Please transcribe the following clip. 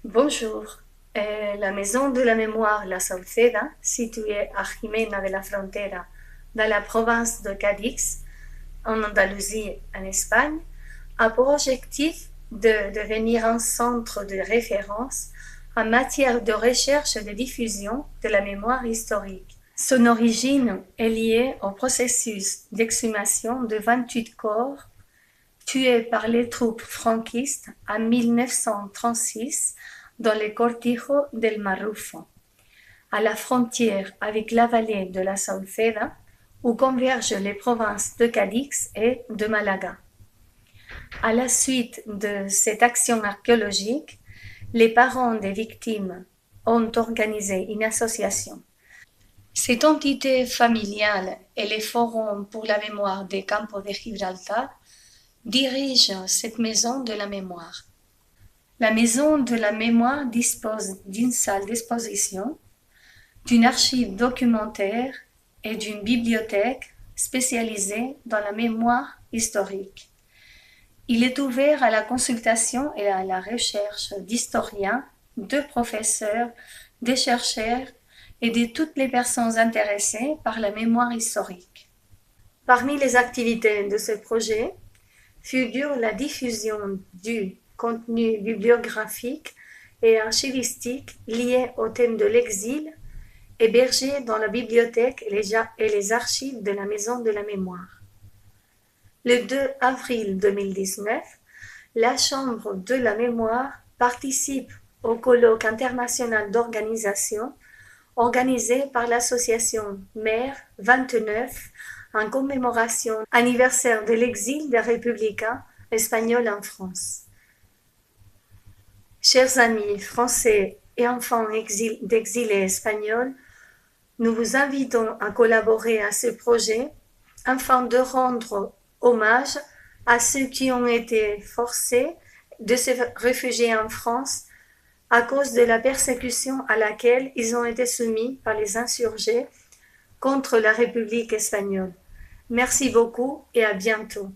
Bonjour. La Maison de la Mémoire La Sauceda, située à Jimena de la Frontera, dans la province de Cadix, en Andalousie, en Espagne, a pour objectif de devenir un centre de référence en matière de recherche et de diffusion de la mémoire historique. Son origine est liée au processus d'exhumation de 28 corps tués par les troupes franquistes en 1936 dans le Cortijo del Marrufo, à la frontière avec la vallée de la Sauceda, où convergent les provinces de Cadix et de Malaga. À la suite de cette action archéologique, les parents des victimes ont organisé une association. Cette entité familiale et les forums pour la mémoire des Campos de Gibraltar dirigent cette maison de la mémoire. La maison de la mémoire dispose d'une salle d'exposition, d'une archive documentaire et d'une bibliothèque spécialisée dans la mémoire historique. Il est ouvert à la consultation et à la recherche d'historiens, de professeurs, de chercheurs et de toutes les personnes intéressées par la mémoire historique. Parmi les activités de ce projet figure la diffusion du contenu bibliographique et archivistique lié au thème de l'exil, hébergé dans la bibliothèque et les archives de la Maison de la Mémoire. Le 2 avril 2019, la Chambre de la Mémoire participe au colloque international d'organisation organisé par l'association MER 29 en commémoration anniversaire de l'exil des républicains espagnols en France. Chers amis français et enfants d'exilés espagnols, nous vous invitons à collaborer à ce projet afin de rendre hommage à ceux qui ont été forcés de se réfugier en France à cause de la persécution à laquelle ils ont été soumis par les insurgés contre la République espagnole. Merci beaucoup et à bientôt.